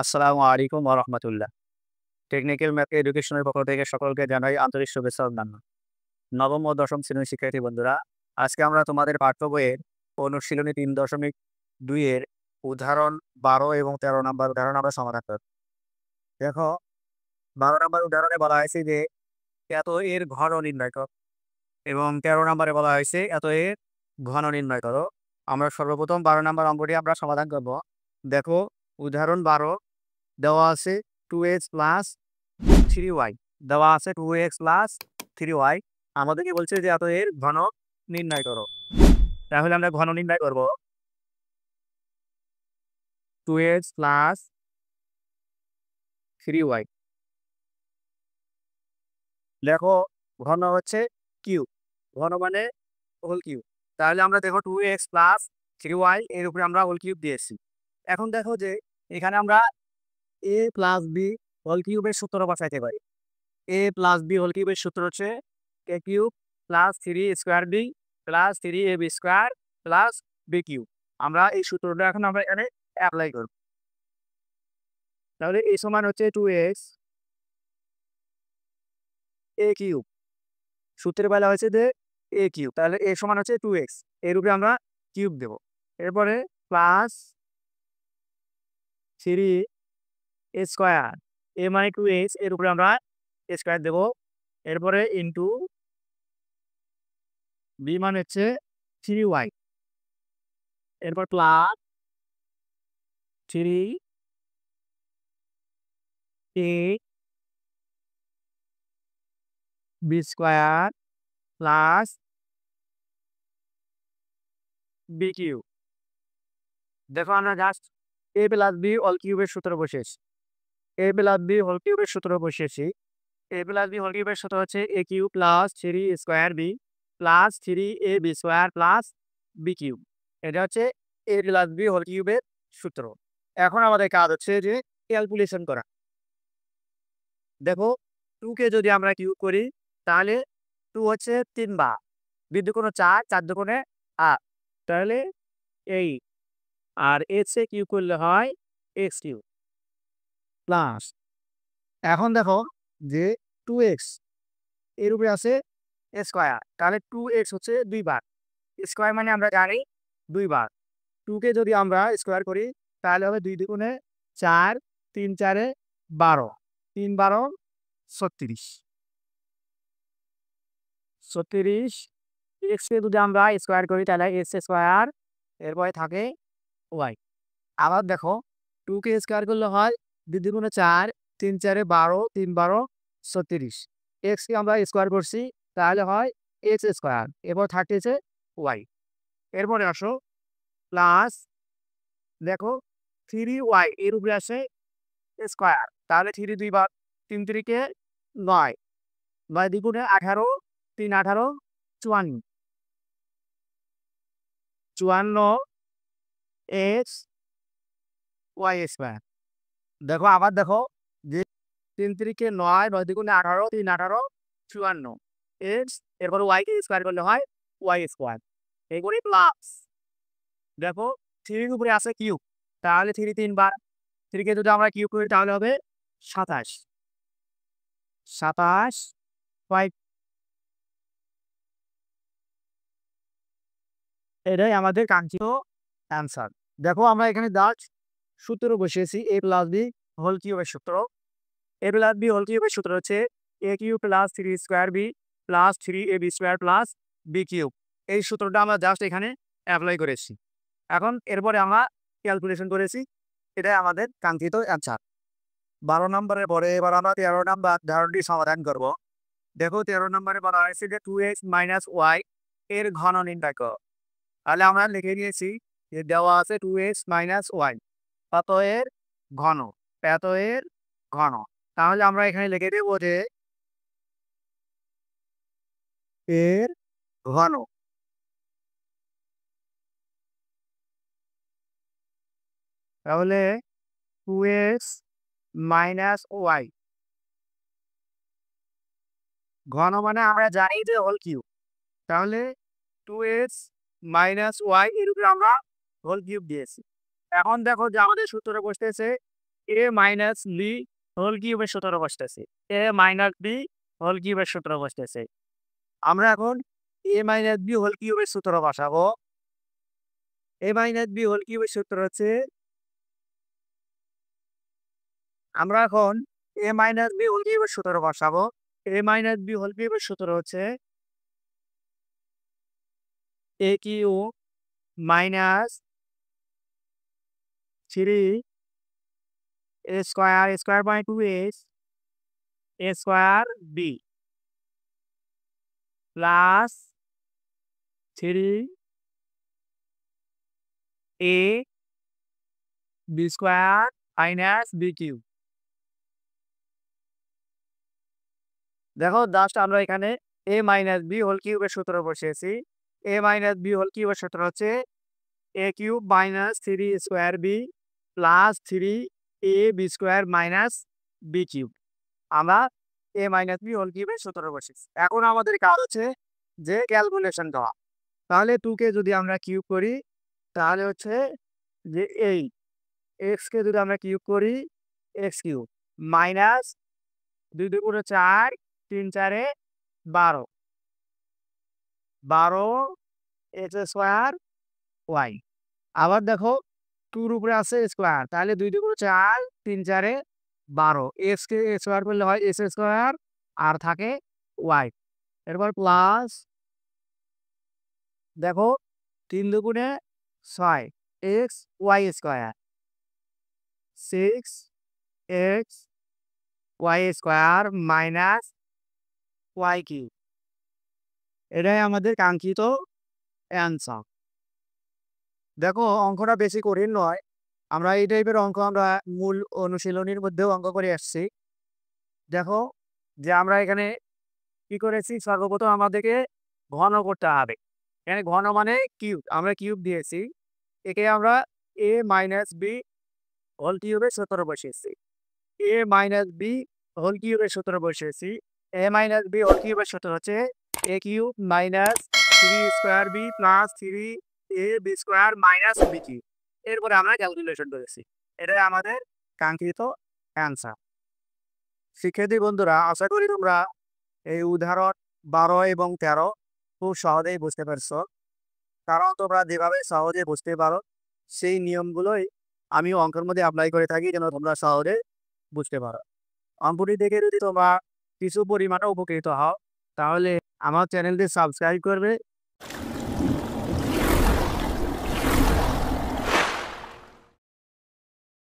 আসসালামু আলাইকুম ওয়া রাহমাতুল্লাহ। টেকনিক্যাল ম্যাথ এডুকেশনের পক্ষ থেকে সকলকে জানাই আন্তরিক শুভেচ্ছা ও অভিনন্দন। নবম ও দশম শ্রেণীর শিক্ষার্থী বন্ধুরা, আজকে আমরা তোমাদের পাঠ্য বইয়ের অনুশীলনী ৩.২ এর উদাহরণ ১২ এবং ১৩ নম্বর উদাহরণ আমরা সমাধান করব। দেখো, ১২ নম্বর উদাহরণে বলা হয়েছে যে এত এর ঘন নির্ণয় করো এবং ১৩ নম্বরে বলা হয়েছে এত এর ঘন নির্ণয় করো। আমরা সর্বপ্রথম ১২ নম্বর অঙ্কটি আমরা সমাধান করব। দেখো, উদাহরণ ১২ দেওয়া আছে 2x প্লাস 3y, দেওয়া আছে 2x প্লাস 3y। আমাদেরকে বলছে যে এত এর ঘন নির্ণয় করো। তাহলে আমরা ঘন নির্ণয় করব 2x প্লাস 3y। দেখো, ঘন হচ্ছে কিউব, ঘন মানে হোল কিউব। তাহলে আমরা দেখো 2x প্লাস 3y এর উপরে আমরা হোল কিউব দিয়েছি। এখন দেখো যে এখানে আমরা a প্লাস বি হোল কিউবের সূত্র বসাইতে পারি। a প্লাস বি হোল কিউবের সূত্র হচ্ছে a cube plus 3 square b plus 3ab square plus b cube. আমরা এই সূত্রটা এখন আমরা এখানে অ্যাপ্লাই করব। তাহলে এই সমান হচ্ছে 2x a কিউব, সূত্রে বলা হয়েছে যে a কিউব, তাহলে a সমান হচ্ছে 2x, এর উপরে আমরা কিউব দেব। এরপরে প্লাস 3 স্কোয়ার, a মানে 2x, এর উপরে আমরা স্কোয়ার দেব। এরপরে ইন্টু বি মানে হচ্ছে 3y, এরপর plus 3a b square plus b cube. দেখো, আমরা just a plus b whole কিউবের সূত্র বসিয়েছি। a প্লাস বি হোল কিউবের সূত্র বসিয়েছি। a প্লাস বি হোল কিউবের সূত্র হচ্ছে a cube plus 3 square b plus 3ab square plus b cube. এটা হচ্ছে a প্লাস বি হোল কিউবের সূত্র। এখন আমাদের কাজ হচ্ছে যে ক্যালকুলেশন করা। দেখো, 2 কে যদি আমরা কিউব করি তাহলে 2 হচ্ছে 3 বার, 2 দুগুণে 4, 4 দুগুণে 8, তাহলে এই আর x এ কিউব করলে হয় x কিউব প্লাস, এখন দেখো যে 2x এর উপরে আছে স্কোয়ার, তাহলে 2x হচ্ছে 2 বার, স্কোয়ার মানে আমরা জানি 2 বার। 2 কে যদি আমরা স্কোয়ার করি তাহলে হবে 2 দুগুণে 4, 3 4 12, 3 12 36, 36। x কে যদি আমরা স্কোয়ার করি তাহলে x স্কোয়ার, এরপরে থাকে y। আবার দেখো, 2 কে স্কোয়ার করলে হয় 2 দুগুণে 4, 3 4 12, 3 12 36। x কে আমরা স্কোয়ার করছি তাহলে হয় x স্কোয়ার, এরপর থাকতেছে y। এরপরে আসো প্লাস, দেখো 3y এর উপরে আসে স্কোয়ার, তাহলে 3 2 বার, 3 3 কে 9, 9 দ্বিগুণে 18, 3 18 54, 54 x y স্কোয়ার। দেখো, আবার দেখো যে 3 3 কে 9, 9 দ্বিগুণে 18, 3 18 54 x, এরপর y কে স্কোয়ার করলে হয় y স্কোয়ার। এগুলি প্লাস, দেখো 3 এর উপরে আছে কিউব, তাহলে 3 3 বার, 3 কে যদি আমরা কিউব করি তাহলে হবে 27, 27 5। এটাই আমাদের কাঙ্ক্ষিত অ্যান্সার। দেখো, আমরা এখানে জাস্ট সূত্র বসিয়েছি a প্লাস বি হোল কিউবের সূত্র। a প্লাস বি হোল কিউবের সূত্র হচ্ছে a cube plus 3 square b plus 3ab square plus b cube. এই সূত্রটা আমরা জাস্ট এখানে অ্যাপ্লাই করেছি। এখন এরপরে আমরা ক্যালকুলেশন করেছি, এটাই আমাদের কাঙ্ক্ষিত অ্যান্সার। 12 নম্বরের পরে এবার আমরা 13 নম্বর ধারণটি সমাধান করব। দেখো, 13 নম্বরে বলা হয়েছে যে 2x মাইনাস ওয়াই এর ঘন নির্ণয় করো। তাহলে আমরা লিখে নিয়েছি যে দেওয়া আছে 2x মাইনাস ওয়াই, এত এর ঘন, এত এর ঘন। তাহলে আমরা এখানে লিখে দেবো যে এর ঘন। তাহলে 2x মাইনাস ওয়াই ঘন মানে আমরা জানি যে হোল কিউব, তাহলে 2x মাইনাস ওয়াই এর উপরে আমরা হোল কিউব দিয়েছি। এখন দেখো যে আমাদের সূত্রে বসতেছে এ মাইনাস বি হোল কিউবের সূত্র বসতেছে। এ মাইনাস বি হোল কিউবের সূত্র বসতেছে। আমরা এখন এ মাইনাস বি হোল কিউবের সূত্র বসাবো। এ মাইনাস বি হোল কিউবের সূত্র হচ্ছে, আমরা এখন এ মাইনাস বি হোল কিউবের সূত্র বসাবো। এ মাইনাস বি হোল কিউবের সূত্র হচ্ছে a cube minus 3 a square by 2 a square b plus 3 a b square minus b cube. দেখো জাস্ট আমরা এখানে এ মাইনাস বি হোল কিউবের সূত্র বসিয়েছি। এ মাইনাস বি হোল কিউবের সূত্র হচ্ছে a cube minus 3 square b plus 3 a b square minus b cube. আমরা এ মাইনাস বি হোল কিউবের সূত্র বসেছি। এখন আমাদের কাজ হচ্ছে যে ক্যালকুলেশন দেওয়া। তাহলে 2কে যদি আমরা কিউব করি তাহলে হচ্ছে যে এই এক্সকে যদি আমরা কিউব করি এক্স কিউব মাইনাস 2 দুগুণে 4 3 4 12 12 এক্স স্কোয়ার ওয়াই। আবার দেখো 2 উপরে আছে স্কোয়ার, তাহলে 2 দুগুণে 4 3 4 12 এক্স কে স্কোয়ার করলে হয় এক্স স্কোয়ার আর থাকে ওয়াই। এরপর প্লাস দেখো 3 দুগুণে 6 x y square 6 x y square minus y cube. এটাই আমাদের কাঙ্ক্ষিত অ্যান্সার। দেখো অঙ্কটা বেশি কঠিন নয়। আমরা এই টাইপের অঙ্ক আমরা মূল অনুশীলনীর মধ্যেও অঙ্ক করে আসছি। দেখো যে আমরা এখানে কি করেছি, সর্বপ্রথম আমাদেরকে ঘন করতে হবে। এখানে ঘন মানে কিউব, আমরা কিউব দিয়েছি। একে আমরা এ মাইনাস বি হোল কিউবের সূত্র বসিয়েছি। এ মাইনাস বি হোল কিউবের সূত্র বসিয়েছি। এ মাইনাস বি হোল কিউবের সূত্র হচ্ছে a cube minus 3 square b plus 3 a b square minus b cube. এরপরে আমরা ক্যালকুলেশন করেছি। এটাই আমাদের কাঙ্ক্ষিত অ্যান্সার। শিক্ষার্থী বন্ধুরা, আশা করি তোমরা এই উদাহরণ 12 এবং 13 খুব সহজেই বুঝতে পারছো। কারণ তোমরা যেভাবে সহজে বুঝতে পারো সেই নিয়মগুলোই আমি অঙ্কের মধ্যে অ্যাপ্লাই করে থাকি, যেন তোমরা সহজে বুঝতে পারো। অঙ্কটি দেখে যদি তোমরা কিছু পরিমাণে উপকৃত হও তাহলে আমার চ্যানেলটি সাবস্ক্রাইব করবে